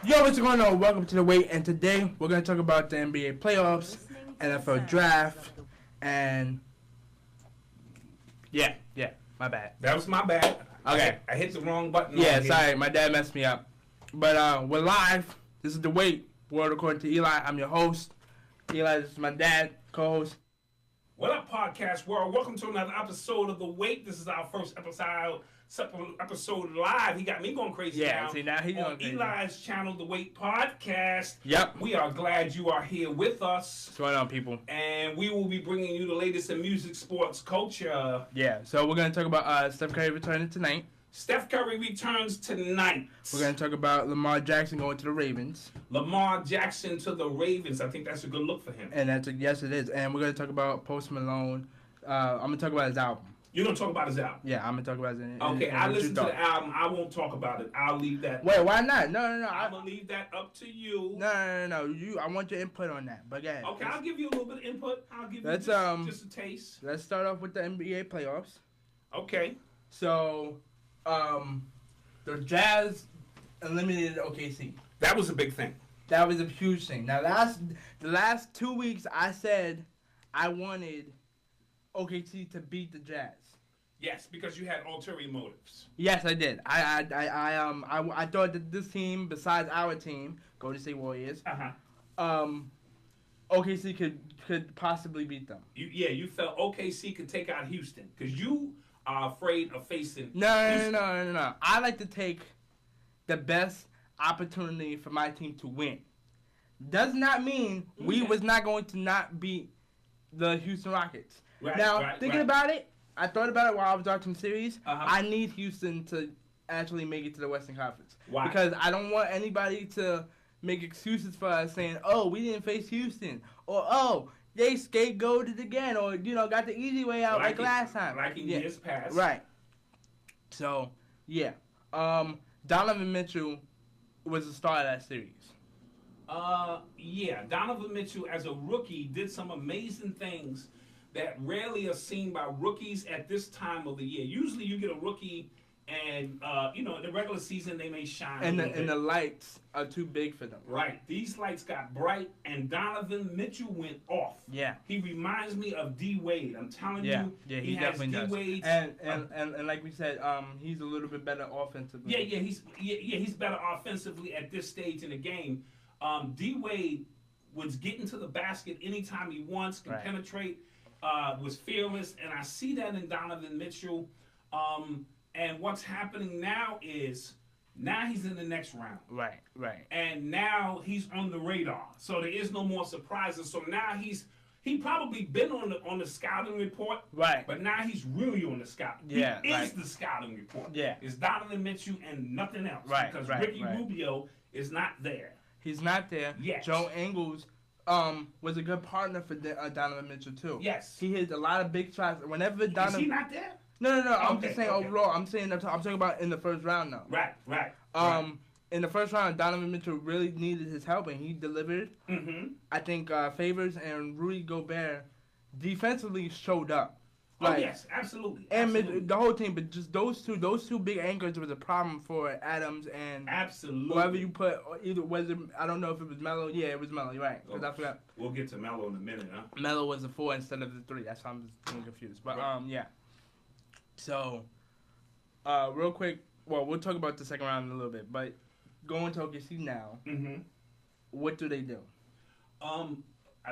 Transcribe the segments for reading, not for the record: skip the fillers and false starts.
Yo, what's going on? Welcome to The Wait, and today we're going to talk about the NBA playoffs, NFL draft, and yeah, my bad. That was my bad. Okay. I hit the wrong button. Yeah, sorry, my dad messed me up. But we're live. This is The Wait, world according to Eli. I'm your host. Eli, this is my dad, co-host. What up, podcast world? Welcome to another episode of The Wait. This is our first episode live. He got me going crazy now. Yeah, see, now he's going crazy. Eli's channel, The Wait Podcast. Yep. We are glad you are here with us. What's going on, people? And we will be bringing you the latest in music, sports, culture. Yeah, so we're going to talk about Steph Curry returning tonight. Steph Curry returns tonight. We're going to talk about Lamar Jackson going to the Ravens. Lamar Jackson to the Ravens. I think that's a good look for him. And yes, it is. And we're going to talk about Post Malone. I'm going to talk about his album. You're going to talk about his album? Yeah, I'm going to talk about it. Okay, I listened to the album. I won't talk about it. I'll leave that. Wait, why not? No. I'm going to leave that up to you. No. I want your input on that. But yeah. Okay, I'll give you a little bit of input. I'll give you just a taste. Let's start off with the NBA playoffs. Okay. So, the Jazz eliminated OKC. That was a big thing. That was a huge thing. Now, the last 2 weeks, I said I wanted OKC to beat the Jazz. Yes, because you had ulterior motives. Yes, I did. I thought that this team, besides our team, Golden State Warriors, OKC could possibly beat them. You felt OKC could take out Houston because you are afraid of facing. No. I like to take the best opportunity for my team to win. Does not mean we was not going to not beat the Houston Rockets. Thinking about it, I thought about it while I was watching the series. I need Houston to actually make it to the Western Conference. Why? Because I don't want anybody to make excuses for us saying, oh, we didn't face Houston. Or, oh, they scapegoated again. Or, got the easy way out like last time. Like in years past. Right. So, yeah. Donovan Mitchell was the star of that series. Donovan Mitchell as a rookie did some amazing things that rarely are seen by rookies at this time of the year. Usually you get a rookie and, in the regular season they may shine. And the lights are too big for them. Right. These lights got bright and Donovan Mitchell went off. Yeah. He reminds me of D. Wade. I'm telling you. Yeah, he definitely does. D-Wade, and like we said, he's a little bit better offensively. He's better offensively at this stage in the game. D. Wade was getting to the basket anytime he wants, can penetrate, was fearless, and I see that in Donovan Mitchell. And what's happening now is he's in the next round. Right. And now he's on the radar. So there is no more surprises. So now he probably been on the scouting report. Right. But now he's really on the scouting. Yeah. He is the scouting report. Yeah. It's Donovan Mitchell and nothing else. Right. Because Ricky Rubio is not there. He's not there. Yes. Joe Ingles was a good partner for Donovan Mitchell too. Yes. He hit a lot of big shots. Whenever Donovan. Is he not there? No. I'm just saying overall. I'm talking about in the first round now. Right. In the first round, Donovan Mitchell really needed his help, and he delivered. Mm-hmm. I think Favors and Rudy Gobert defensively showed up. Yes, absolutely. And the whole team, but just those two big anchors was a problem for Adams and whoever you put. Either I don't know if it was Melo. Yeah, it was Melo. You're right. Because I forgot. We'll get to Melo in a minute, huh? Melo was the 4 instead of the 3. That's why I'm just getting confused. But yeah. So, real quick. Well, we'll talk about the second round in a little bit, but going to OKC now. Mm-hmm. What do they do?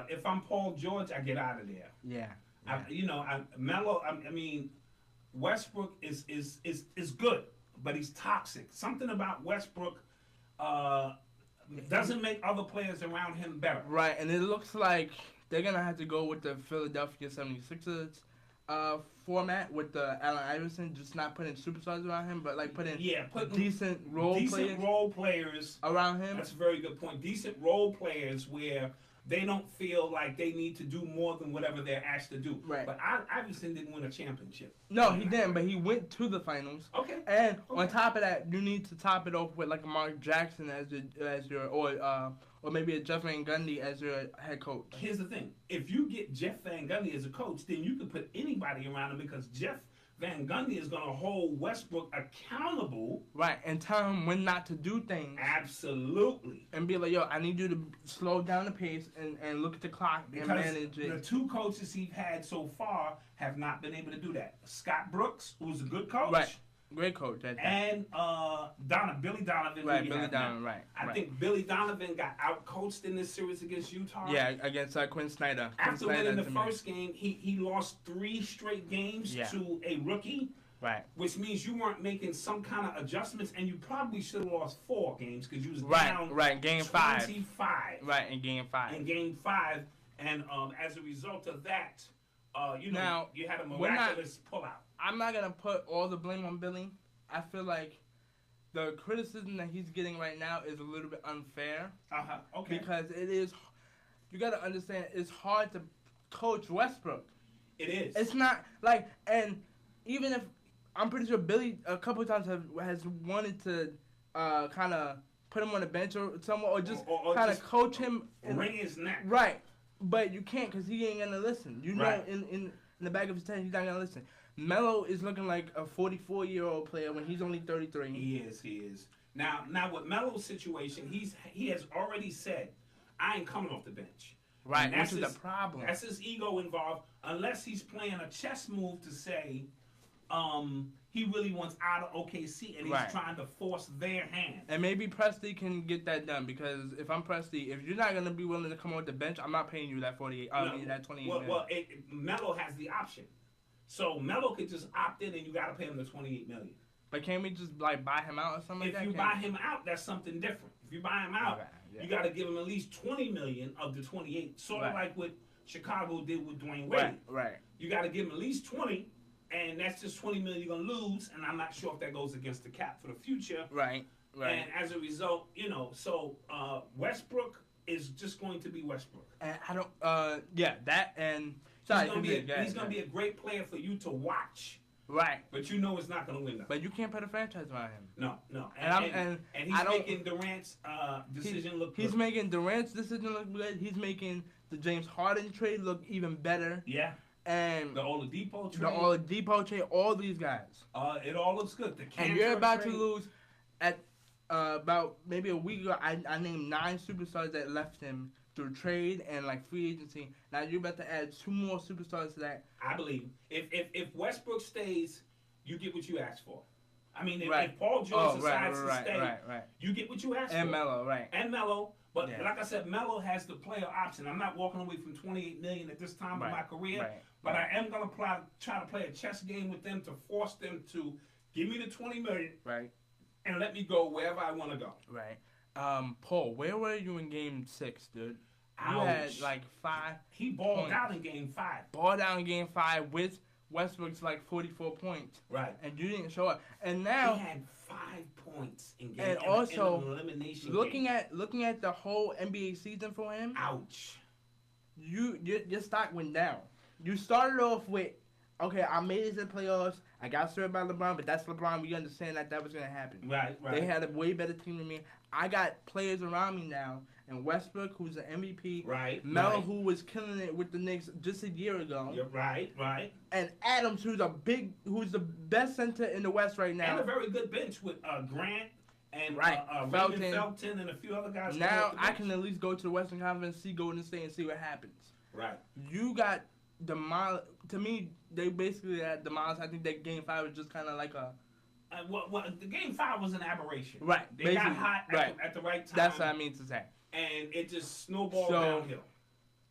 If I'm Paul George, I get out of there. Yeah. Melo. I mean, Westbrook is good, but he's toxic. Something about Westbrook doesn't make other players around him better. Right, and it looks like they're gonna have to go with the Philadelphia 76ers format with the Allen Iverson, just not putting superstars around him, but like putting decent role players around him. That's a very good point. Decent role players where they don't feel like they need to do more than whatever they're asked to do. Right. But Iverson didn't win a championship. No, he didn't, but he went to the finals. Okay. And on top of that, you need to top it off with like a Mark Jackson as your or maybe a Jeff Van Gundy as your head coach. Here's the thing. If you get Jeff Van Gundy as a coach, then you can put anybody around him because Jeff Van Gundy is going to hold Westbrook accountable. Right, and tell him when not to do things. Absolutely. And be like, yo, I need you to slow down the pace and look at the clock because and manage it. The two coaches he's had so far have not been able to do that. Scott Brooks, who's a good coach. Right. Great coach. And Billy Donovan. Right, Billy Donovan, right. I think Billy Donovan got out-coached in this series against Utah. Yeah, against Quinn Snyder. After winning the first game, he lost 3 straight games to a rookie. Right. Which means you weren't making some kind of adjustments, and you probably should have lost 4 games because you was down game 25. Right, in game 5. In game 5, and as a result of that, you had a miraculous pullout. I'm not gonna put all the blame on Billy. I feel like the criticism that he's getting right now is a little bit unfair. Okay. Because it is, you gotta understand, it's hard to coach Westbrook. It is. It's not like, and even if I'm pretty sure Billy a couple of times has wanted to kind of put him on the bench or somewhere, or just kind of coach him, wring his neck. Right, but you can't because he ain't gonna listen. You know, right. in the back of his head, he's not gonna listen. Melo is looking like a 44-year-old player when he's only 33. He is. Now with Melo's situation, he has already said, I ain't coming off the bench. Right, which is the problem. That's his ego involved, unless he's playing a chess move to say he really wants out of OKC and he's trying to force their hand. And maybe Presti can get that done, because if I'm Presti, if you're not going to be willing to come off the bench, I'm not paying you that 28. That 28. Well, Melo has the option. So Melo could just opt in, and you got to pay him the $28 million. But can't we just buy him out or something like that? If you buy him out, that's something different. If you buy him out, you got to give him at least $20 million of the 28, sort of like what Chicago did with Dwayne Wade. Right. You got to give him at least 20, and that's just $20 million you're gonna lose. And I'm not sure if that goes against the cap for the future. Right. And as a result, Westbrook is just going to be Westbrook. And I don't. That and. He's gonna be a great player for you to watch. Right. But you know it's not gonna win. But you can't put a franchise around him. No. And he's making Durant's decision look good. He's making Durant's decision look good. He's making the James Harden trade look even better. Yeah. And the Oladipo trade. All these guys. It all looks good. And you're about to lose at about maybe a week ago. I named 9 superstars that left him through trade and free agency. Now you're about to add 2 more superstars to that. I believe if Westbrook stays, you get what you asked for. I mean, if Paul George decides to stay, you get what you asked for. And Melo, right? And Melo, but like I said, Melo has the player option. I'm not walking away from $28 million at this time of my career, but I am gonna try to play a chess game with them to force them to give me the $20 million, and let me go wherever I want to go. Right. Paul, where were you in Game 6, dude? You Ouch. had 5. He balled out in Game 5. With Westbrook's 44 points. Right. And you didn't show up. And now he had 5 points in game. And also, in an elimination looking game. at the whole NBA season for him. Ouch. Your stock went down. You started off with, okay, I made it to the playoffs. I got served by LeBron, but that's LeBron. We understand that was going to happen. Right. They had a way better team than me. I got players around me now. And Westbrook, who's an MVP. Right. Melo, who was killing it with the Knicks just a year ago. You're right. And Adams, who's the best center in the West right now. And a very good bench with Grant and Felton and a few other guys. Now I can at least go to the Western Conference, see Golden State, and see what happens. Right. You got demolished. To me, they basically had demolished. I think that Game 5 was just kind of like a... the Game 5 was an aberration. Right. They got hot at the right time. That's what I mean to say. And it just snowballed downhill.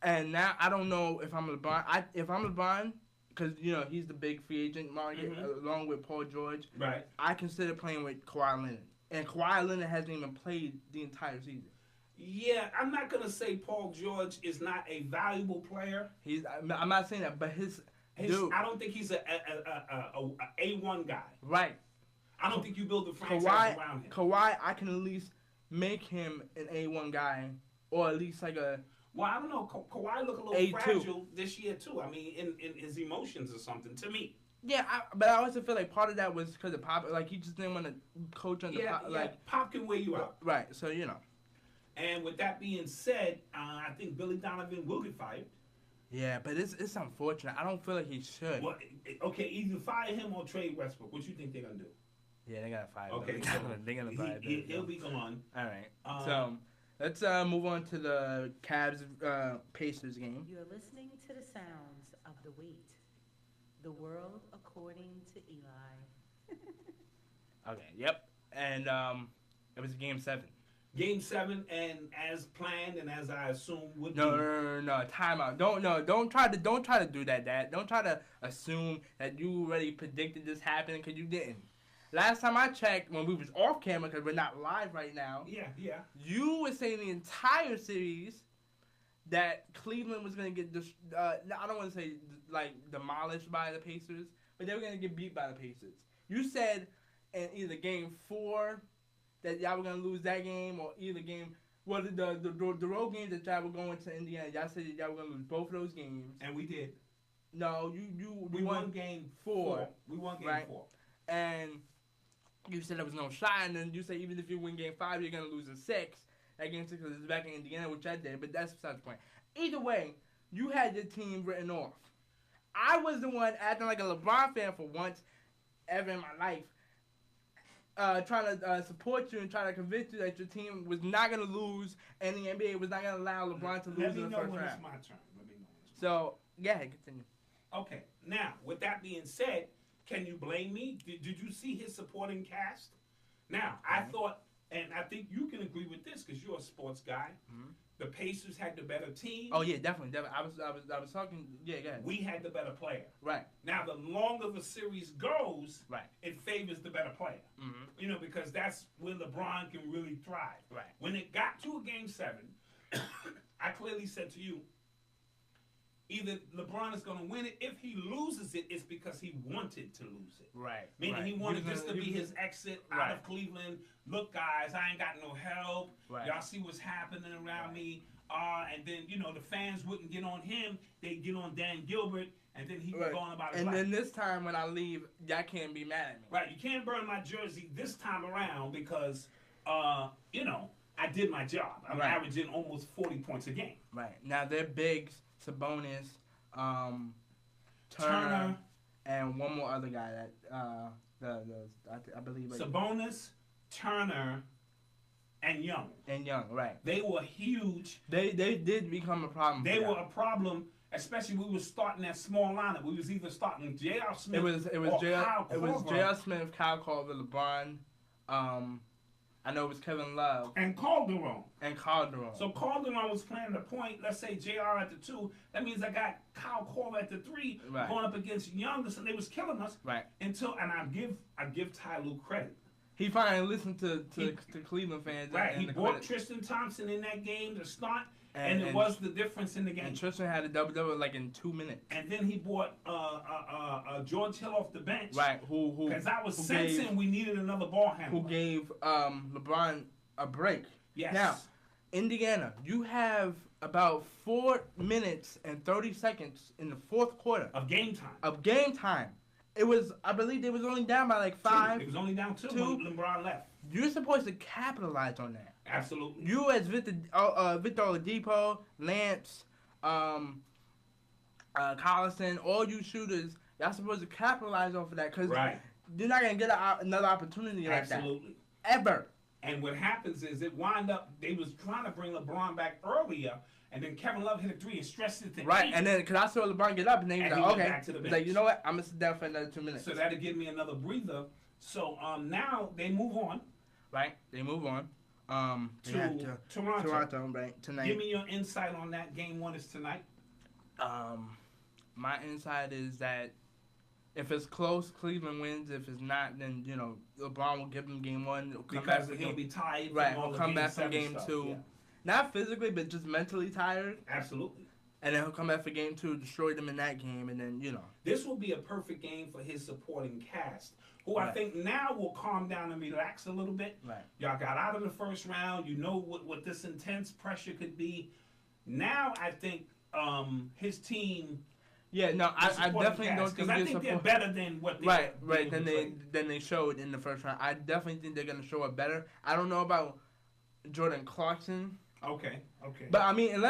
And now I don't know if I'm LeBron. If I'm LeBron, because he's the big free agent market along with Paul George. Right. I consider playing with Kawhi Leonard, and Kawhi Leonard hasn't even played the entire season. Yeah, I'm not gonna say Paul George is not a valuable player. I'm not saying that, but dude, I don't think he's a A1 guy. Right. I don't think you build the franchise around him. Kawhi, I can at least make him an A1 guy, or at least like a... Well, I don't know. Kawhi looked a little A2. fragile this year, too. I mean, in his emotions or something, to me. Yeah, but I also feel like part of that was because of Pop. He just didn't want to coach under Pop. Pop can wear you out. Right, so, And with that being said, I think Billy Donovan will get fired. Yeah, but it's unfortunate. I don't feel like he should. Well, okay, either fire him or trade Westbrook. What you think they're gonna do? Yeah, they gotta fire him. Okay, They're gonna fire him. he'll be gone. All right. So let's move on to the Cavs Pacers game. You're listening to the sounds of the wait. The world according to Eli. Okay. Yep. And it was Game 7. Game 7, and as planned, and as I assume would be. No. Timeout. Don't try to do that, Dad. Don't try to assume that you already predicted this happening because you didn't. Last time I checked, when we was off camera, because we're not live right now. Yeah. You were saying the entire series that Cleveland was gonna get I don't want to say like demolished by the Pacers, but they were gonna get beat by the Pacers. You said in either Game 4 that y'all were gonna lose that game, or either game. Well, the road games that y'all were going to Indiana, y'all said that y'all were gonna lose both of those games. And we did. No, we won Game 4. We won Game 4. And you said there was no shot, and then you said even if you win Game 5, you're gonna lose in 6. That Game 6 is back in Indiana, which I did, but that's besides the point. Either way, you had your team written off. I was the one acting like a LeBron fan for once ever in my life, trying to support you and trying to convince you that your team was not going to lose and the NBA was not going to allow LeBron to lose in the first round. It's my turn. Let me know when it's So, yeah, continue. Okay. Now, with that being said, can you blame me? Did you see his supporting cast? Now, I thought, and I think you can agree with this because you're a sports guy. Mm-hmm. The Pacers had the better team. Oh yeah, definitely. I was talking. Yeah, go ahead. We had the better player. Right. Now, the longer the series goes, right, it favors the better player. Mm-hmm. You know, because that's where LeBron can really thrive. Right. When it got to a Game 7, I clearly said to you, either LeBron is going to win it. If he loses it, it's because he wanted to lose it. Right. Meaning he wanted this to be his exit out of Cleveland. Look, guys, I ain't got no help. Right. Y'all see what's happening around me. And then, you know, the fans wouldn't get on him. They'd get on Dan Gilbert, and then he would go on about his life. And then this time when I leave, y'all can't be mad at me. Right. You can't burn my jersey this time around because, you know, I did my job. I'm averaging almost 40 points a game. Right. Now, they're bigs. Sabonis, Turner, and one more other guy that I believe. Sabonis, Turner, and Young. Right. They were huge. They did become a problem. They were a problem, especially we were starting that small lineup. We was either starting J.R. Smith or Kyle Korver. It was J.R. Smith, Kyle Korver, LeBron. I know it was Kevin Love. And Calderon. So Calderon was playing the point. Let's say JR at the 2. That means I got Kyle Korver at the 3 going up against Young. So they was killing us. Right. And I give Ty Lue credit. He finally listened to Cleveland fans. Right. He brought Tristan Thompson in that game to start. And it was the difference in the game. And Tristan had a double-double like in 2 minutes. And then he brought George Hill off the bench. Right. Because I was sensing we needed another ball handler. Who gave LeBron a break. Yes. Now, Indiana, you have about 4 minutes and 30 seconds in the fourth quarter. Of game time. It was, I believe they was only down by like 5. It was only down 2 when LeBron left. You're supposed to capitalize on that. Absolutely. You as Victor Oladipo, Lance, Collison, all you shooters, y'all supposed to capitalize off of that because you're not going to get another opportunity like that. Absolutely. Ever. And what happens is it wind up, they was trying to bring LeBron back earlier, and then Kevin Love hit a 3 and stretched it to 8. And then because I saw LeBron get up, and then he was like, okay. Back to the bench. He's like, you know what? I'm going to sit down for another 2 minutes. So that'll give me another breather. So now they move on. Right. They move on. To Toronto. Toronto, right, tonight. Give me your insight on that. Game 1 is tonight. My insight is that if it's close, Cleveland wins. If it's not, then, you know, LeBron will give them game 1. Because he'll be tired. Right, he'll come back from game 2. Yeah. Not physically, but just mentally tired. Absolutely. And then he'll come back for game 2, destroy them in that game, and then, you know. This will be a perfect game for his supporting cast, who I think now will calm down and relax a little bit. Right. Y'all got out of the first round. You know what this intense pressure could be. Now I think his team. Yeah, no, I definitely don't think I think they're better than what they than they showed in the first round. I definitely think they're gonna show up better. I don't know about Jordan Clarkson. Okay. But I mean,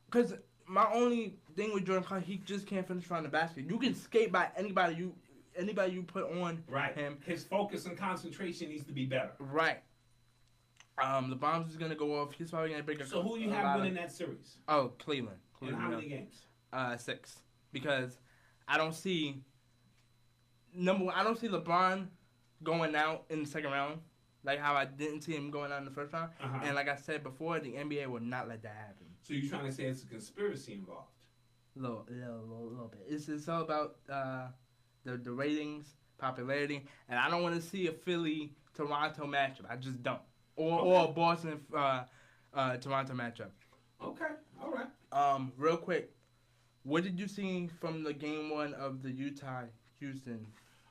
because my only thing with Jordan Clarkson, he just can't finish around the basket. You can skate by anybody you put on Right. him. His focus and concentration needs to be better. Right. LeBron's is gonna go off. He's probably gonna break a. So who you have winning that series? Oh, Cleveland. In how many games? 6. Because I don't see I don't see LeBron going out in the second round, like how I didn't see him going out in the first round. Uh-huh. And like I said before, the NBA will not let that happen. So you're trying to say it's a conspiracy involved? Little bit. It's all about the ratings, popularity, and I don't want to see a Philly Toronto matchup. I just don't. Or a Boston Toronto matchup. Okay, all right. Real quick, what did you see from the game 1 of the Utah-Houston?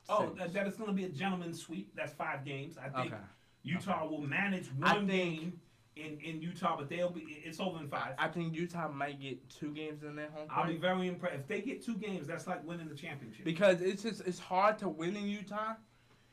Oh, that is going to be a gentleman's sweep. That's 5 games. I think Utah will manage game in Utah, but it's over in 5. I think Utah might get 2 games in their home court. I'll be very impressed if they get 2 games. That's like winning the championship. Because it's hard to win in Utah.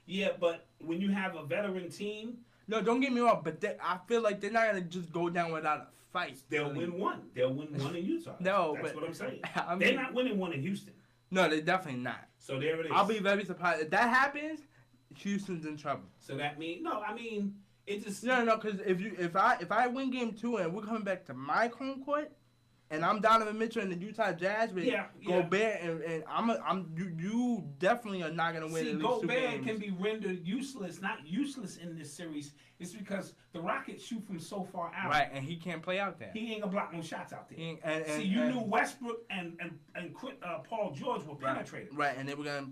Yeah, but when you have a veteran team. No, don't get me wrong, but I feel like they're not gonna just go down without a fight. They'll win 1. They'll win 1 in Utah. That's what I'm saying. They're not winning 1 in Houston. No, they're definitely not. So there it is. I'll be very surprised if that happens. Houston's in trouble. So that means it just no, because if I win game 2 and we're coming back to my home court, and I'm Donovan Mitchell and the Utah Jazz with Gobert and you definitely are not gonna win. See, at least 2 Gobert games. can be rendered useless, not useless in this series. It's because the Rockets shoot from so far out. Right, and he can't play out there. He ain't gonna block no shots out there. And you knew Westbrook and Paul George were penetrating. Right, and they were gonna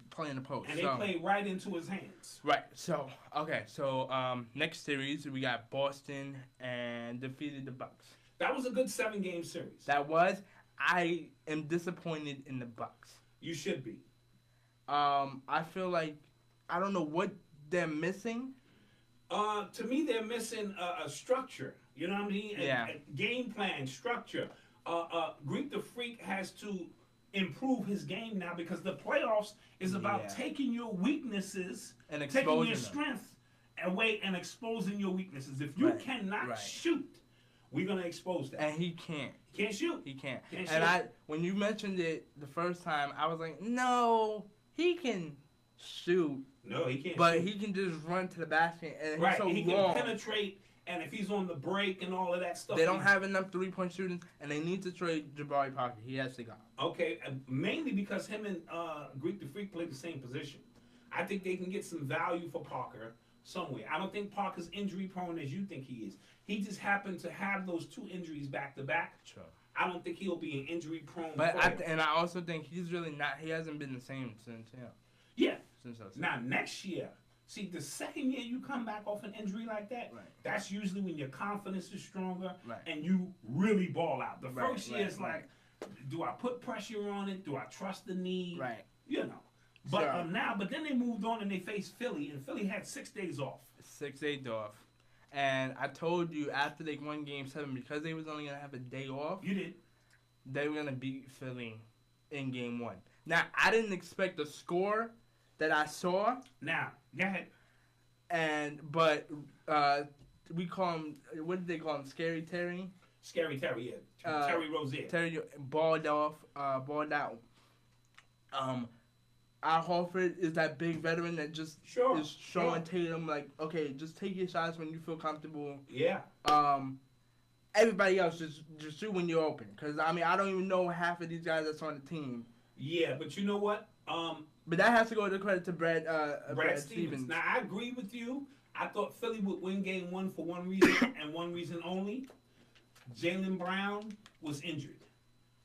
play in the post. And they played right into his hands. Right. So next series we got Boston and defeated the Bucks. That was a good 7-game series. I am disappointed in the Bucks. You should be. I feel like I don't know what they're missing. To me, they're missing a structure. You know what I mean? A game plan, structure. Greek the Freak has to improve his game now because the playoffs is about taking your weaknesses and taking your strength away and exposing your weaknesses. If you cannot shoot, we're gonna expose that. And he can't. He can't shoot. He can't. When you mentioned it the first time, I was like, no, he can shoot. No, he can't. But shoot. he can just run to the basket, and right. he's so he long. Can penetrate, and if he's on the break and all of that stuff, they don't have enough 3-point shooting, and they need to trade Jabari Parker. He has to go. Okay, mainly because him and Greek the Freak play the same position. I think they can get some value for Parker somewhere. I don't think Parker's injury prone as you think he is. He just happened to have those 2 injuries back to back. Sure. I don't think he'll be an injury prone. But I also think he's really not. He hasn't been the same since Since now next year, see the second year you come back off an injury like that, that's usually when your confidence is stronger and you really ball out. The first year is like, do I put pressure on it? Do I trust the knee? Right. You know. But but then they moved on and they faced Philly, and Philly had 6 days off. 6 days off. And I told you after they won Game 7, because they was only going to have a day off. You did. They were going to beat Philly in Game 1. Now, I didn't expect the score that I saw. Now, go ahead. But we call him, what did they call him? Scary Terry? Scary Terry, yeah. Terry Rozier. Terry balled out. Al Horford is that big veteran that just is showing Tatum like, okay, just take your shots when you feel comfortable. Yeah. Everybody else just shoot when you're open. Because, I mean, I don't even know half of these guys that's on the team. Yeah, but you know what? But that has to go to credit to Brad Stevens. Now, I agree with you. I thought Philly would win Game 1 for one reason and one reason only. Jaylen Brown was injured.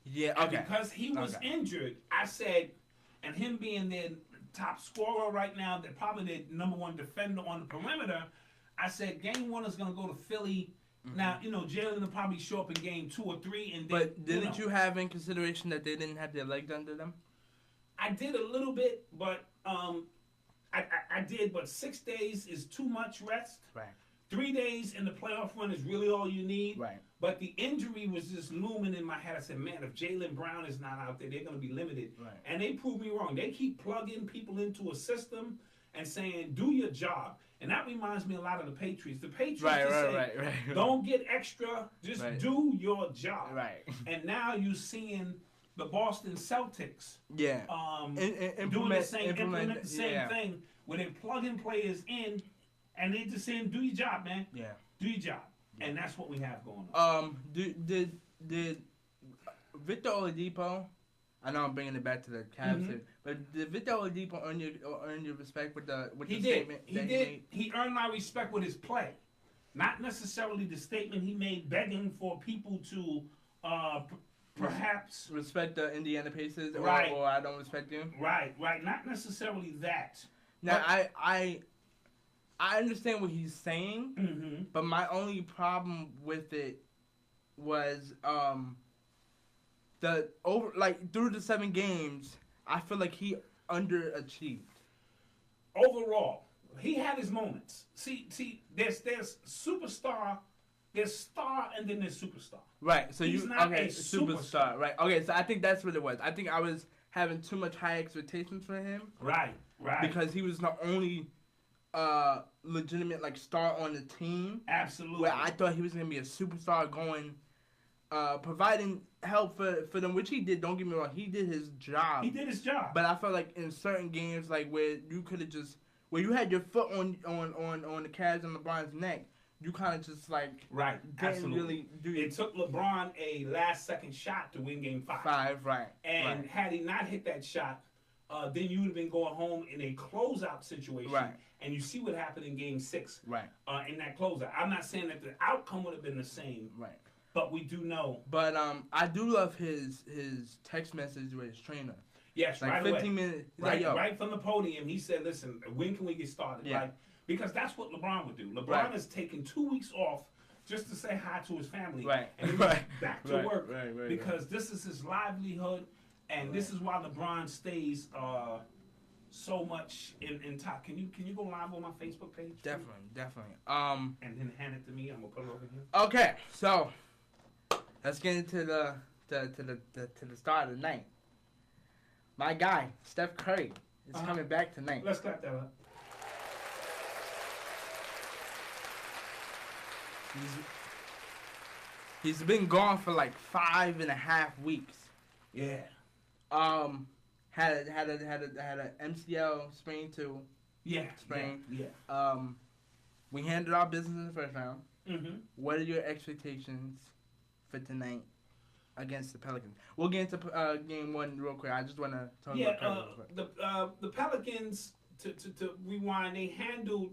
Yeah, okay. And because he was injured, I said, and him being their top scorer right now, they're probably their number 1 defender on the perimeter, I said Game 1 is going to go to Philly. Mm-hmm. Now, Jalen will probably show up in Game 2 or 3. And then, but didn't you have in consideration that they didn't have their legs under them? I did a little bit, but I did. But 6 days is too much rest. Right. 3 days in the playoff run is really all you need. Right. But the injury was just looming in my head. I said, man, if Jaylen Brown is not out there, they're going to be limited. Right. And they proved me wrong. They keep plugging people into a system, and saying, do your job. And that reminds me a lot of the Patriots. The Patriots Right. don't get extra, just do your job. Right. And now you're seeing the Boston Celtics implement the same thing where they're plugging players in and they're just saying, do your job, man. Yeah. Do your job. Yeah. And that's what we have going on. Did Victor Oladipo, I know I'm bringing it back to the Cavs here, but did Victor Oladipo earn your respect with the statement he made? He earned my respect with his play. Not necessarily the statement he made begging for people to perhaps respect the Indiana Pacers, or I don't respect you. Right. Not necessarily that. Now I understand what he's saying, but my only problem with it was through the 7 games, I feel like he underachieved. Overall, he had his moments. See, there's superstar. There's star and then there's superstar. Right. So he's not a superstar. Right. Okay. So I think that's what it was. I think I was having too much high expectations for him. Right. Because he was the only legitimate star on the team. Absolutely. Where I thought he was gonna be a superstar going, providing help for them, which he did. Don't get me wrong. He did his job. But I felt like in certain games, where you could have where you had your foot on the Cavs and LeBron's neck. You kind of just right, didn't really do it. It took LeBron a last-second shot to win Game 5. Right. And had he not hit that shot, then you would have been going home in a closeout situation. Right. And you see what happened in Game 6. Right. In that closeout, I'm not saying that the outcome would have been the same. Right. But we do know. But I do love his text message with his trainer. Yes, right 15 away. Minutes. Right from the podium, he said, "Listen, when can we get started?" Yeah. Because that's what LeBron would do. LeBron has taken 2 weeks off just to say hi to his family. Right. And he's back to work. Because this is his livelihood, and this is why LeBron stays so much in top. Can you go live on my Facebook page? Definitely. And then hand it to me. I'm gonna put it over here. Okay, so let's get into the start of the night. My guy, Steph Curry, is coming back tonight. Let's clap that up. He's been gone for 5.5 weeks. Yeah. Had a MCL sprain too. Yeah. Sprain. Yeah. We handled our business in the first round. Mm-hmm. What are your expectations for tonight against the Pelicans? We'll get into game 1 real quick. I just want to talk about the Pelicans. To rewind, they handled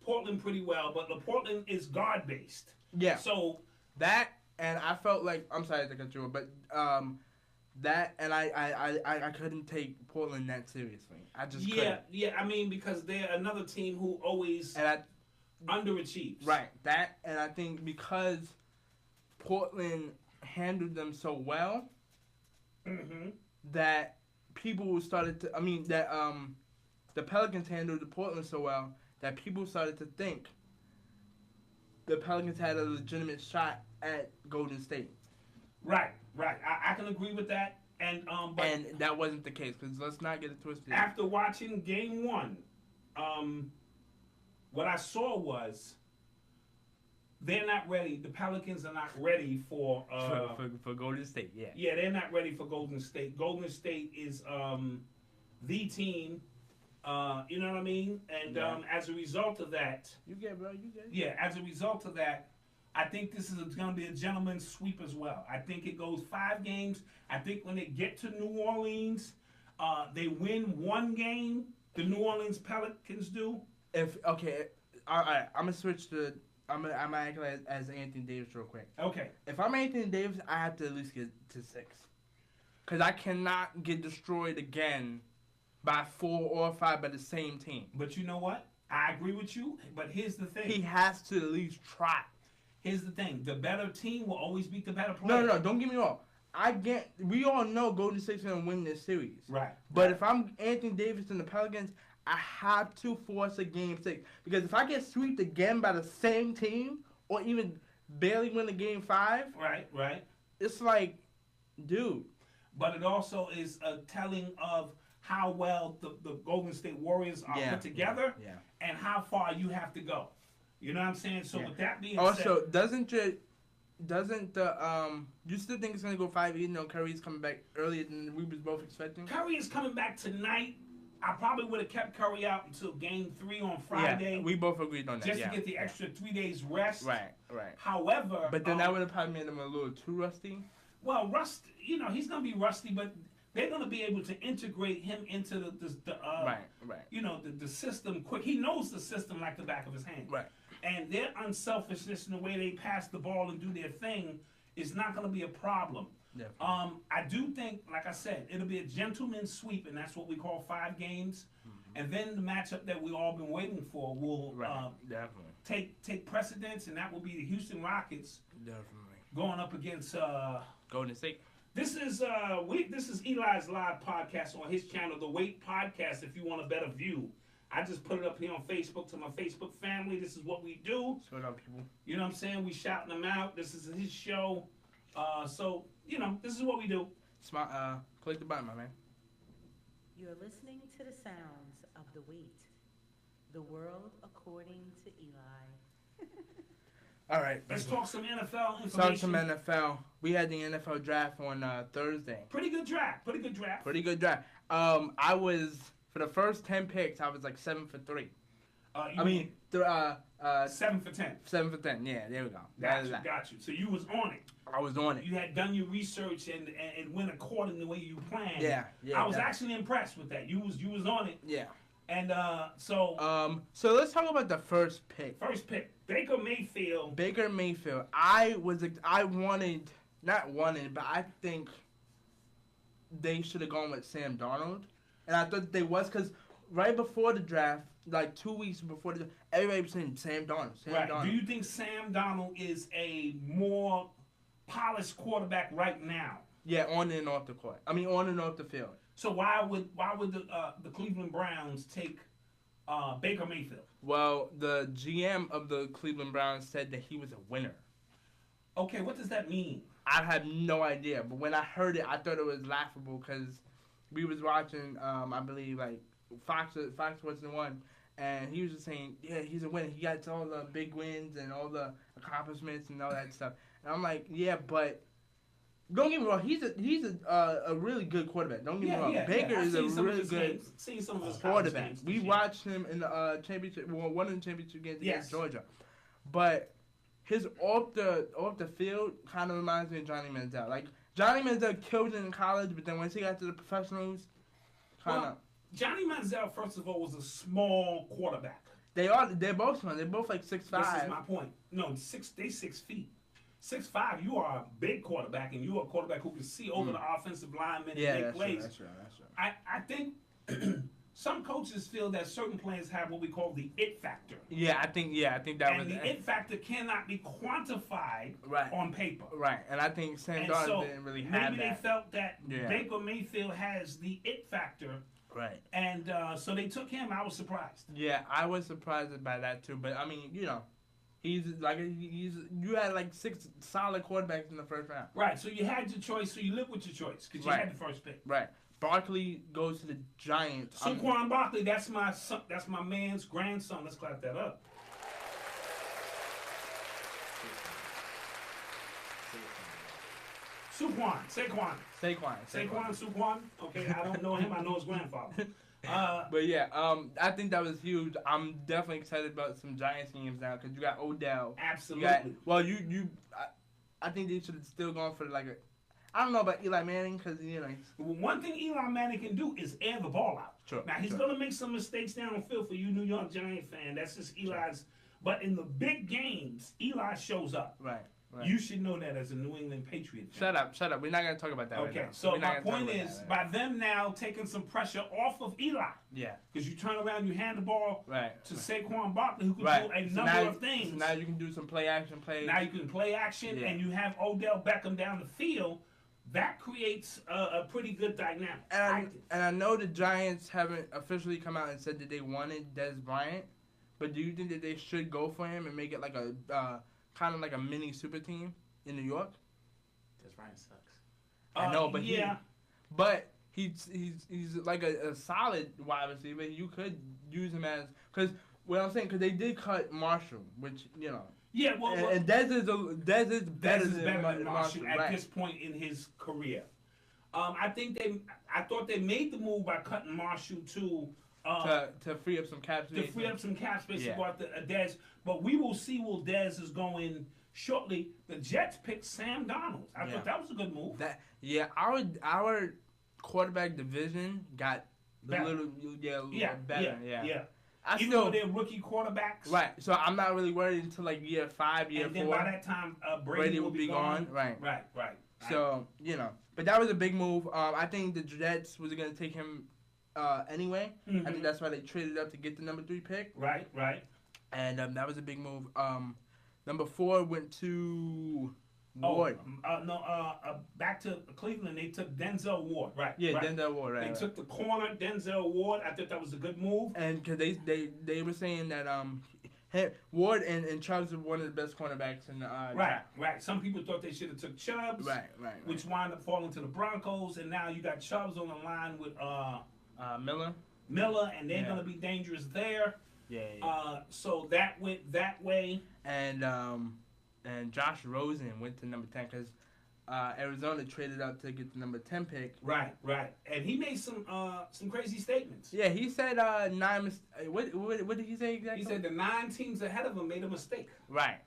Portland pretty well, but the Portland is guard based. Yeah. So that, and I felt like, I'm sorry to cut you off, but that, and I couldn't take Portland that seriously. I just couldn't. Yeah. I mean, because they're another team who always underachieves. Right. That, and I think because Portland handled them so well, that people started to. I mean that the Pelicans handled the Portland so well that people started to think the Pelicans had a legitimate shot at Golden State. Right. I can agree with that. And and that wasn't the case, because let's not get it twisted. After watching Game 1, what I saw was they're not ready. The Pelicans are not ready for Golden State. Yeah. Yeah, they're not ready for Golden State. Golden State is the team. You know what I mean? And as a result of that, you get, bro. You get. Yeah, as a result of that, I think this is going to be a gentleman's sweep as well. I think it goes 5 games. I think when they get to New Orleans, they win 1 game. The New Orleans Pelicans do. All right. I'm gonna switch to. I'm gonna act as Anthony Davis real quick. Okay. If I'm Anthony Davis, I have to at least get to 6, because I cannot get destroyed again by 4 or 5 by the same team. But you know what? I agree with you. But here's the thing. He has to at least try. Here's the thing. The better team will always beat the better player. No. Don't get me wrong. We all know Golden State's going to win this series. Right. But if I'm Anthony Davis and the Pelicans, I have to force a Game 6. Because if I get swept again by the same team, or even barely win a Game 5. Right. It's like, dude. But it also is a telling of how well the Golden State Warriors are put together and how far you have to go. You know what I'm saying? So with that being said, also doesn't the you still think it's gonna go 5 even though Curry's coming back earlier than we was both expecting? Curry is coming back tonight. I probably would have kept Curry out until Game 3 on Friday. Yeah, we both agreed on that. Just to get the extra 3 days rest. Right. However, but then that would have probably made him a little too rusty. Well, he's gonna be rusty, but they're gonna be able to integrate him into the the system quick. He knows the system like the back of his hand. Right. And their unselfishness in the way they pass the ball and do their thing is not gonna be a problem. Definitely. I do think, like I said, it'll be a gentleman's sweep, and that's what we call 5 games. Mm-hmm. And then the matchup that we all been waiting for will definitely take precedence, and that will be the Houston Rockets. Definitely. Going up against Golden State. This is Eli's live podcast on his channel, The Wait Podcast. If you want a better view, I just put it up here on Facebook to my Facebook family. This is what we do. So what up, people? You know what I'm saying? We shouting them out. This is his show. So this is what we do. Click the button, my man. You're listening to the sounds of the Wait, the world according to Eli. All right, let's talk some NFL information. Talk some NFL. We had the NFL draft on Thursday. Pretty good draft. I was for the first 10 picks. I was like 7 for 3. 7 for 10. 7 for 10. Yeah, there we go. Got you. So you was on it. I was on it. You had done your research and went according to the way you planned. Yeah. I was actually impressed with that. You was on it. Yeah. And so let's talk about the first pick. First pick, Baker Mayfield. I think they should have gone with Sam Darnold, and I thought they was because right before the draft, like 2 weeks before everybody was saying Sam Darnold. Darnold. Do you think Sam Darnold is a more polished quarterback right now? Yeah, on and off the court. On and off the field. So why would the Cleveland Browns take Baker Mayfield? Well, the GM of the Cleveland Browns said that he was a winner. Okay, what does that mean? I have no idea, but when I heard it, I thought it was laughable because we was watching, I believe, like Fox was the one, and he was just saying, yeah, he's a winner. He got all the big wins and all the accomplishments and all that stuff. And I'm like, yeah, but don't get me wrong, he's a really good quarterback. Don't get me wrong. Baker is a really good quarterback. We watched him in the championship, one of the championship games against Georgia, but his off the field kind of reminds me of Johnny Manziel. Like Johnny Manziel killed it in college, but then once he got to the professionals, Johnny Manziel, first of all, was a small quarterback. They're both small. They're both like 6'5". This is my point. No, they 6 feet. 6'5", you are a big quarterback, and you are a quarterback who can see over the offensive linemen and make plays. That's right. I think some coaches feel that certain players have what we call the it factor. Yeah, I think that was. And the it factor cannot be quantified on paper. Right, and I think Sam Darnold didn't really have that. Maybe they felt that Baker Mayfield has the it factor. Right. And so they took him. I was surprised. Yeah, I was surprised by that too. But you had like 6 solid quarterbacks in the first round. Right. So you had your choice. So you lived with your choice because you had the first pick. Right. Barkley goes to the Giants. Saquon Barkley. That's my son. That's my man's grandson. Let's clap that up. Saquon. Okay, I don't know him. I know his grandfather. But yeah, I think that was huge. I'm definitely excited about some Giants games now because you got Odell. Absolutely. I think they should have still gone for like I don't know about Eli Manning because one thing Eli Manning can do is air the ball out. Sure. Now he's gonna make some mistakes downfield for you, New York Giant fan. That's just Eli's. Sure. But in the big games, Eli shows up. Right. You should know that as a New England Patriot fan. Shut up. We're not going to talk about that right now. So my point is, by them now taking some pressure off of Eli. Yeah. Because you turn around, you hand the ball to Saquon Barkley, who can do a number of things. So now you can do some play action plays. Now you can play action, and you have Odell Beckham down the field. That creates a pretty good dynamic. And I know the Giants haven't officially come out and said that they wanted Dez Bryant, but do you think that they should go for him and make it like a kind of like a mini super team in New York? Dez Bryant sucks. I know, but he's like a solid wide receiver. You could use him as because what I'm saying because they did cut Marshall, which you know. Yeah, well, and Dez is better than Marshall at right. this point in his career. I thought they made the move by cutting Marshall to free up some cap space. To free up some cap space Yeah. to go after Dez. But we will see where Dez is going shortly. The Jets picked Sam Darnold. I thought that was a good move. Our quarterback division got better. Better. Yeah. Even though they're rookie quarterbacks. Right. So I'm not really worried until like year 5, year 4. And then by that time, Brady will be gone. Right. Right. So, but that was a big move. I think the Jets was going to take him anyway. Mm-hmm. I think that's why they traded up to get the number 3 pick. Right. And that was a big move. Number 4 went to Ward. Back to Cleveland, they took Denzel Ward. Right. Yeah, right. Denzel Ward. Right. They took the corner, Denzel Ward. I thought that was a good move. And because they were saying that Ward and Chubbs are one of the best cornerbacks in the Right. Some people thought they should have took Chubbs. Right. Which wound up falling to the Broncos, and now you got Chubbs on the line with Miller, and they're gonna be dangerous there. Yeah. So that went that way. And Josh Rosen went to number 10 because Arizona traded up to get the number 10 pick. Right. And he made some crazy statements. Yeah, he said what did he say exactly? He said the 9 teams ahead of him made a mistake. Right.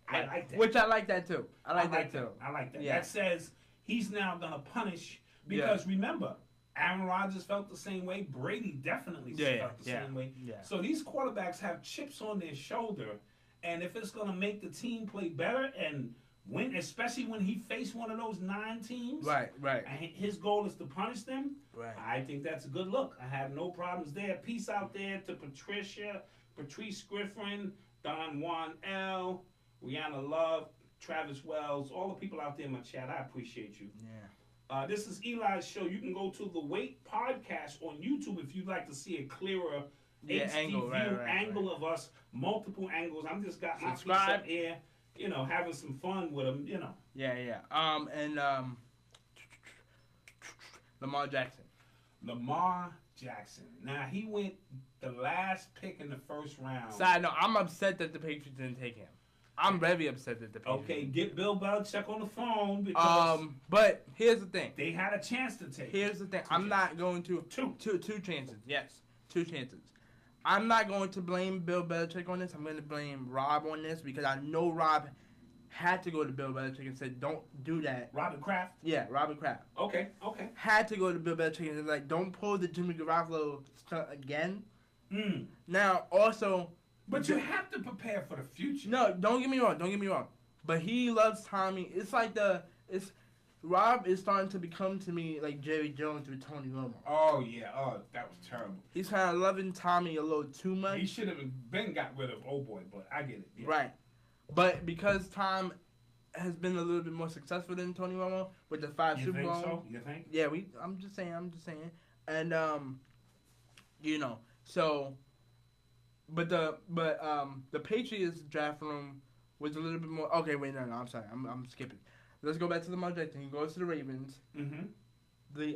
I like that. Which I like that too. I like that too. I like that. Yeah. That says he's now gonna punish because remember, Aaron Rodgers felt the same way. Brady definitely felt the same way. Yeah. So these quarterbacks have chips on their shoulder, and if it's going to make the team play better and win, especially when he faced one of those 9 teams, right, and his goal is to punish them, right. I think that's a good look. I have no problems there. Peace out there to Patrice Griffin, Don Juan L, Rihanna Love, Travis Wells, all the people out there in my chat. I appreciate you. Yeah. This is Eli's show. You can go to the Wait podcast on YouTube if you'd like to see a clearer angle of us, multiple angles. I'm just got my feet up here, having some fun with them, Yeah. And Lamar Jackson. Now he went the last pick in the first round. Side note, I'm upset that the Patriots didn't take him. I'm very upset that the Patriots. Okay, get Bill Belichick on the phone because but here's the thing. They had a chance to take. Here's the thing. I'm not going to two chances. Yes, 2 chances. I'm not going to blame Bill Belichick on this. I'm going to blame Rob on this because I know Rob had to go to Bill Belichick and said, "Don't do that." Robert Kraft. Yeah, Robert Kraft. Okay. Had to go to Bill Belichick and said, like, "Don't pull the Jimmy Garoppolo stunt again." Now, also. But you have to prepare for the future. No, don't get me wrong. But he loves Tommy. It's like Rob is starting to become to me like Jerry Jones with Tony Romo. Oh yeah. Oh, that was terrible. He's kind of loving Tommy a little too much. He should have been got rid of old boy, but I get it. Yeah. Right. But because Tom has been a little bit more successful than Tony Romo with the 5 Super Bowls. So? You think? Yeah, I'm just saying. And so. But the Patriots draft room was a little bit more. Okay, wait, no, I'm sorry, I'm skipping. Let's go back to the Lamar Jackson. He goes to the Ravens. Mm-hmm. The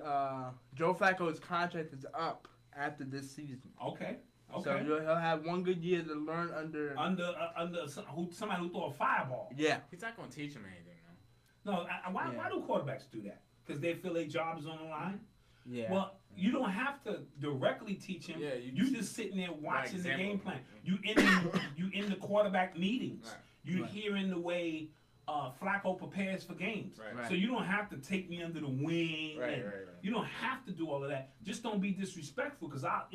Joe Flacco's contract is up after this season. Okay. So he'll have 1 good year to learn under somebody who threw a fireball. Yeah. He's not going to teach him anything, though. No, why do quarterbacks do that? Because they feel their job is on the line. Yeah. Well, you don't have to directly teach him. Yeah, you just sitting there watching the game plan. You in the quarterback meetings. Right. You hearing the way Flacco prepares for games. Right. So you don't have to take me under the wing. Right. You don't have to do all of that. Just don't be disrespectful, because I'll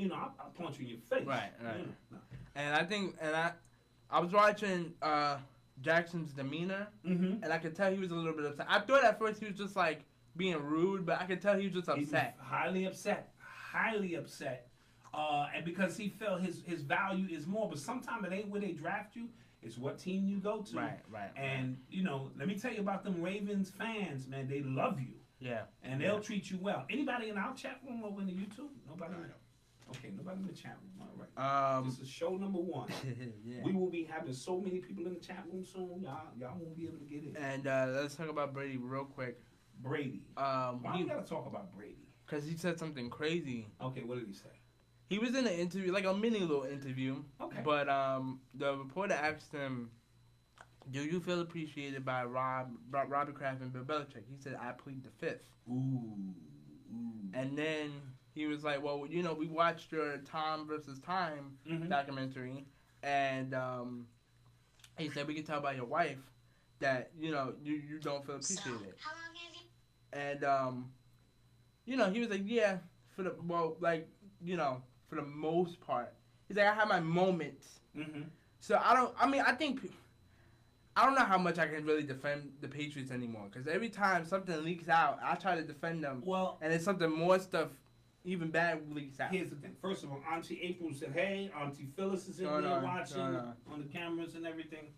punch you in your face. Right. And I think, I was watching Jackson's demeanor, and I could tell he was a little bit upset. I thought at first he was just like being rude, but I could tell he was just upset. Highly upset. And because he felt his value is more. But sometimes it ain't where they draft you. It's what team you go to. Right. And, let me tell you about them Ravens fans, man. They love you. Yeah. And they'll treat you well. Anybody in our chat room over in the YouTube? Nobody? Okay, nobody in the chat room. All right. This is show number 1. Yeah. We will be having so many people in the chat room soon. Y'all won't be able to get in. And let's talk about Brady real quick. Brady. Why we gotta talk about Brady? because he said something crazy. Okay, what did he say? He was in an interview, like a mini little interview. Okay. But the reporter asked him, "Do you feel appreciated by Robert Kraft and Bill Belichick?" He said, "I plead the fifth." Ooh. And then he was like, "Well, you know, we watched your Tom versus Time documentary, and he said we can tell by your wife that you know you don't feel appreciated." So, how long have you? And you know, he was like, "Yeah, for the for the most part." He's like, "I have my moments." So I don't know how much I can really defend the Patriots anymore, because every time something leaks out, I try to defend them. Well, and it's something more stuff, even bad, leaks out. Here's the thing. First of all, Auntie April said, "Hey, Auntie Phyllis is in there watching on the cameras and everything."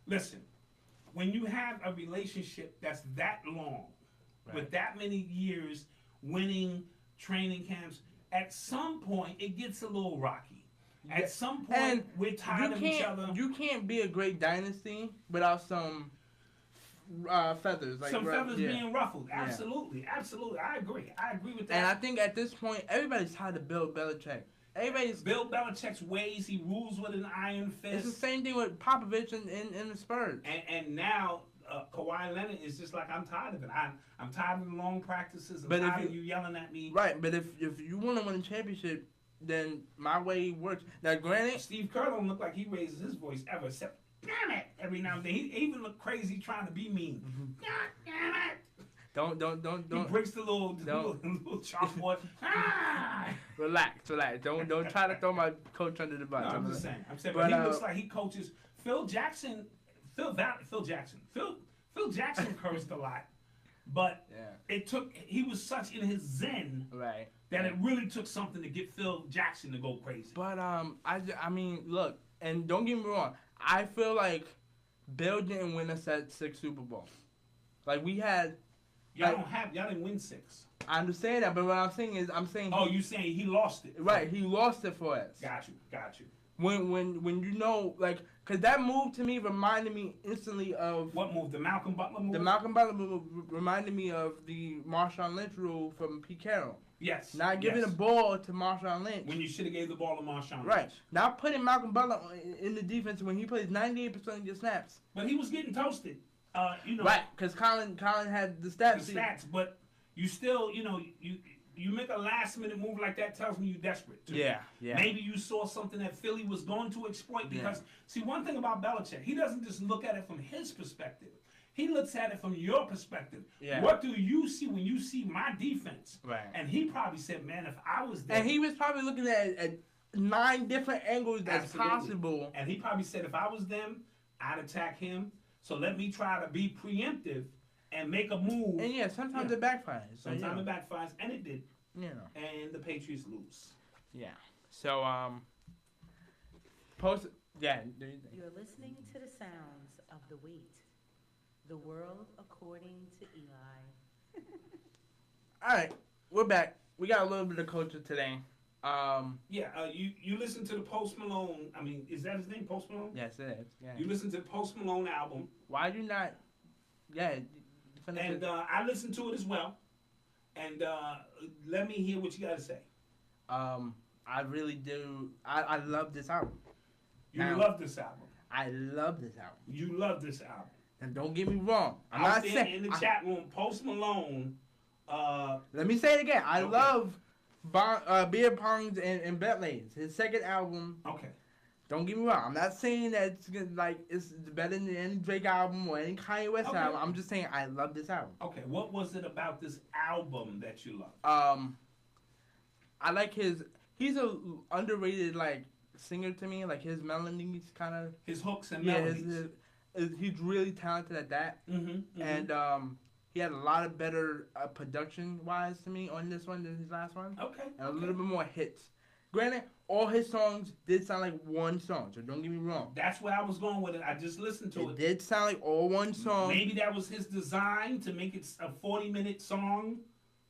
Listen, when you have a relationship that's that long, with that many years, winning training camps, at some point it gets a little rocky. At some point, we're tired of each other. You can't be a great dynasty without some feathers. Like some feathers being ruffled. Absolutely. Absolutely. I agree with that. And I think at this point, everybody's tired of Bill Belichick. Bill Belichick's ways. He rules with an iron fist. It's the same thing with Popovich in the Spurs. And now Kawhi Leonard is just like, I'm tired of it. I'm tired of the long practices. I'm tired of you yelling at me. Right, but if you want to win a championship, then my way works. Now, granted, Steve Kerr don't look like he raises his voice ever, except "damn it" every now and then. He even look crazy trying to be mean. God damn it! Don't. He breaks the little chalkboard. Relax. Don't try to throw my coach under the bus. No, I'm just saying. But he looks like he coaches Phil Jackson cursed a lot, but he was such in his zen that it really took something to get Phil Jackson to go crazy. But I mean, look, and don't get me wrong, I feel like Bill didn't win us at 6 Super Bowls. Like we had, y'all didn't win 6. I understand that, but what I'm saying is, you saying he lost it? Right, he lost it for us. Got you. When you know, like, because that move to me reminded me instantly of... What move? The Malcolm Butler move? The Malcolm Butler move reminded me of the Marshawn Lynch rule from Pete Carroll. Yes. Not giving the ball to Marshawn Lynch. When you should have gave the ball to Marshawn Lynch. Right. Not putting Malcolm Butler in the defense when he plays 98% of your snaps. But he was getting toasted. Right, because Colin had the stats. But you still, you make a last-minute move like that, tells me you're desperate, too. Yeah. Maybe you saw something that Philly was going to exploit because, see, one thing about Belichick, he doesn't just look at it from his perspective. He looks at it from your perspective. Yeah. What do you see when you see my defense? Right. And he probably said, man, if I was there. And he was probably looking at 9 different angles that's possible. And he probably said, if I was them, I'd attack him. So let me try to be preemptive and make a move. And sometimes it backfires. Sometimes it backfires, and it did. Yeah. And the Patriots lose. Yeah. So, You're listening to the sounds of the wheat. The world according to Eli. All right, we're back. We got a little bit of culture today. You listen to the Post Malone. I mean, is that his name, Post Malone? Yes, it is. Yeah. You listen to the Post Malone album. Why do you not? Yeah. And I listened to it as well. And let me hear what you got to say. I really do. I love this album. Love this album. I love this album. You love this album. And don't get me wrong. I'm out not there saying in the chat room, Post Malone. Let me say it again. I love beer pongs and Bentleys. His second album. Okay. Don't get me wrong. I'm not saying that it's better than any Drake album or any Kanye West album. I'm just saying I love this album. Okay. What was it about this album that you love? I like he's a underrated singer to me. Like his melodies kind of. His hooks and melodies. He's really talented at that. And he had a lot of better production-wise to me on this one than his last one. Okay. And a little bit more hits. Granted, all his songs did sound like one song, so don't get me wrong. That's where I was going with it. I just listened to it. It did sound like all one song. Maybe that was his design to make it a 40-minute song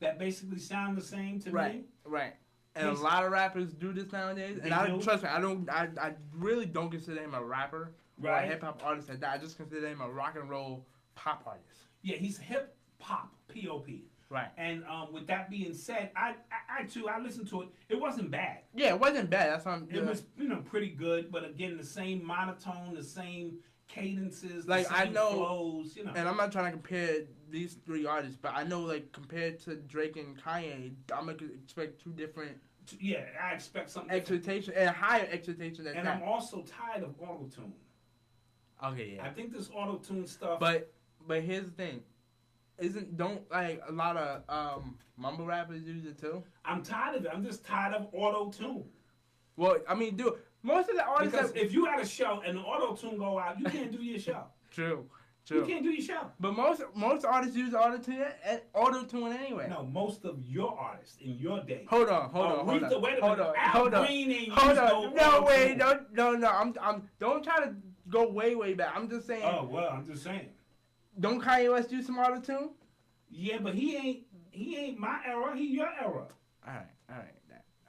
that basically sound the same to me. Right. And a lot of rappers do this nowadays. And trust me, I really don't consider him a rapper or a hip hop artist like that. I just consider him a rock and roll pop artist. Yeah, he's hip hop, P-O-P. Right. And with that being said, I listened to it. It wasn't bad. Yeah, it wasn't bad. That's what It was pretty good, but again, the same monotone, the same cadences, like the same I know flows. And I'm not trying to compare these three artists, but I know like compared to Drake and Kanye, I'm gonna expect two different. Yeah, I expect something expectation and higher expectation than and that. I'm also tired of auto-tune. Okay, yeah. I think this auto-tune stuff. But here's the thing, don't like a lot of mumble rappers use it too? I'm tired of it. I'm just tired of auto-tune. Well, I mean, dude, most of the artists. Because if you had a show and the auto-tune go out, you can't do your show. True. You can't do your show. But most artists use auto-tune anyway. No, most of your artists in your day. Hold on. Wait a minute. Hold on. No, wait, no. I'm don't try to go way back. I'm just saying. Oh well, I'm just saying. Don't Kanye West use some auto-tune? Yeah, but he ain't my era. He your era. All right.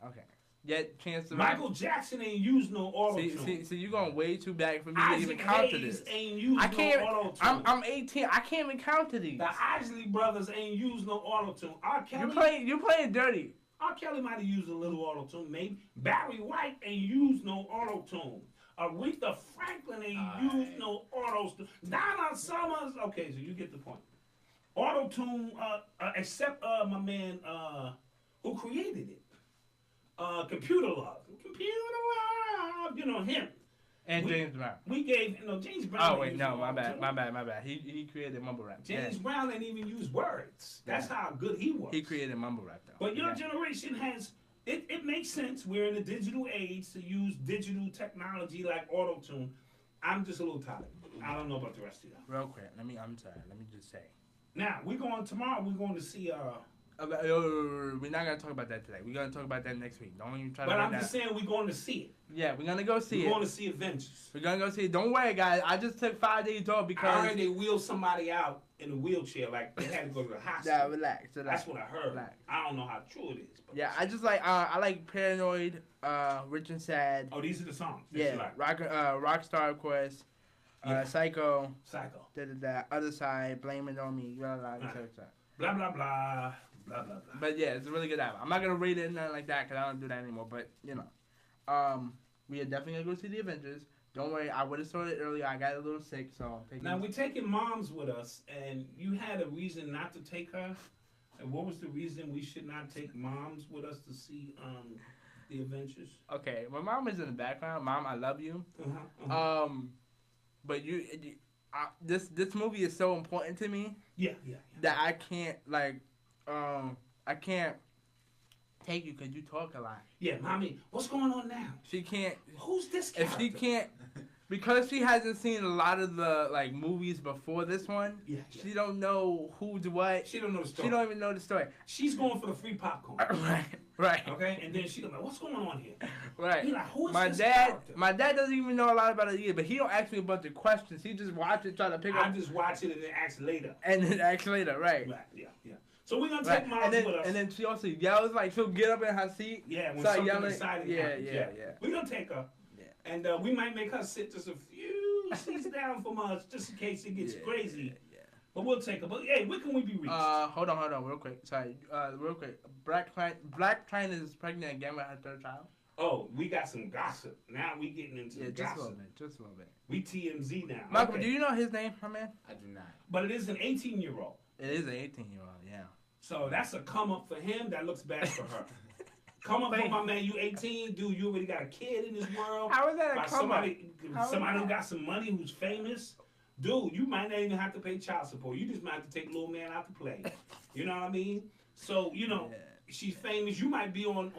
Okay. Yet Chance the Michael Jackson ain't used no auto-tune. See, you're going way too back for me Isaac to even counter Hayes this. Ain't used I can't. No auto-tune. I'm 18. I can't even counter these. The Isley brothers ain't used no auto-tune. R. Kelly. You playing dirty. R. Kelly might have used a little auto-tune, maybe. Barry White ain't used no auto-tune. Aretha Franklin ain't used no auto-tune. Donna Summers. Okay, so you get the point. Auto-tune, except my man who created it. Computer Love. You know him. And James Brown. We gave James Brown. Oh wait, no, my bad. He created mumble rap. James Brown didn't even use words. That's how good he was. He created mumble rap though. But your generation has it makes sense. We're in a digital age to use digital technology like auto-tune. I'm just a little tired. I don't know about the rest of you. Real quick, I'm sorry. Let me just say. Now tomorrow. We're going to see. We're not gonna talk about that today. We're gonna talk about that next week. Don't even try to. But I'm just saying we're going to see it. Yeah, we're gonna go see it. We're going to see Avengers. We're gonna go see it. Don't worry, guys. I just took 5 days off because I heard they wheeled somebody out in a wheelchair, like they had to go to the hospital. Yeah, relax. That's what I heard. Relax. I don't know how true it is. But yeah, I just like I like Paranoid, Rich and Sad. Oh, these are the songs. Yeah, like. Rockstar, of course. Psycho. Other Side, Blame It On Me. Blah blah blah blah. Blah, blah, blah. But yeah, it's a really good album. I'm not gonna rate it nothing like that because I don't do that anymore. But we are definitely gonna go see the Avengers. Don't worry, I would have saw it earlier. I got a little sick, so now we're taking moms with us, and you had a reason not to take her. And what was the reason we should not take moms with us to see the Avengers? Okay, my mom is in the background. Mom, I love you. But this movie is so important to me. Yeah. That I can't I can't take you because you talk a lot. Yeah, mommy, what's going on now? She can't. Who's this character? If she can't, because she hasn't seen a lot of the movies before this one. Yeah. She don't know who's what. She don't know the story. She don't even know the story. She's going for the free popcorn. Right. Okay, and then she's like, what's going on here? Right. He's like, who is my this dad. character? My dad doesn't even know a lot about it either, but he don't ask me about the questions. He just watch it, try to pick up. I just watch it and then ask later. Right. Yeah. So we're gonna take moms with us. And then she also yells, like she'll get up in her seat. Yeah, when start something yelling. exciting happens. Yeah. We're gonna take her. Yeah. And we might make her sit just a few seats down from us, just in case it gets crazy. Yeah. But we'll take her. But hey, where can we be reached? Hold on, real quick. Sorry, real quick. Black China is pregnant again with her third child. Oh, we got some gossip. Now we getting into the gossip. Just a little bit. We TMZ now. Malcolm, do you know his name, my man? I do not. But it is an 18-year-old. It is an 18-year-old, yeah. So that's a come up for him. That looks bad for her. Come up for my man. You 18, dude. You already got a kid in this world. How is that a come up? Somebody who got some money, who's famous. Dude, you might not even have to pay child support. You just might have to take little man out to play. You know what I mean? So, she's famous. You might be on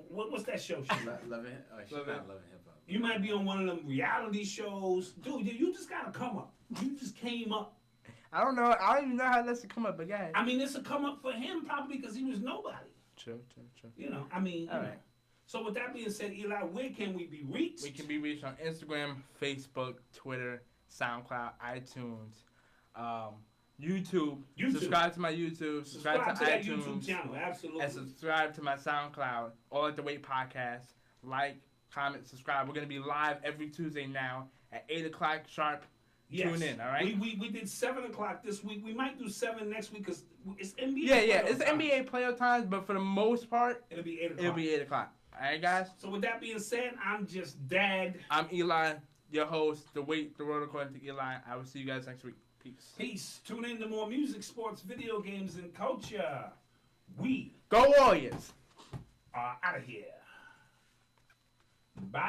what's that show? She's not loving hip hop. You might be on one of them reality shows. Dude, you just got to come up. You just came up. I don't know. I don't even know how that's to come up, but yeah. I mean, it's a come up for him probably because he was nobody. True. Right. So with that being said, Eli, where can we be reached? We can be reached on Instagram, Facebook, Twitter, SoundCloud, iTunes, YouTube. Subscribe to my YouTube. Subscribe to that iTunes. YouTube channel, absolutely. And subscribe to my SoundCloud. All at the Wait podcast. Like, comment, subscribe. We're gonna be live every Tuesday now at 8:00 sharp. Yes. Tune in, all right? We did 7 o'clock this week. We might do 7 next week because It's NBA. Yeah, it's times. NBA playoff times, but for the most part, It'll be 8 o'clock. it'll be 8 o'clock. All right, guys. So with that being said, I'm just Dad. I'm Eli, your host. The world according to Eli. I will see you guys next week. Peace. Peace. Tune in to more music, sports, video games, and culture. We Go Warriors. are out of here. Bye.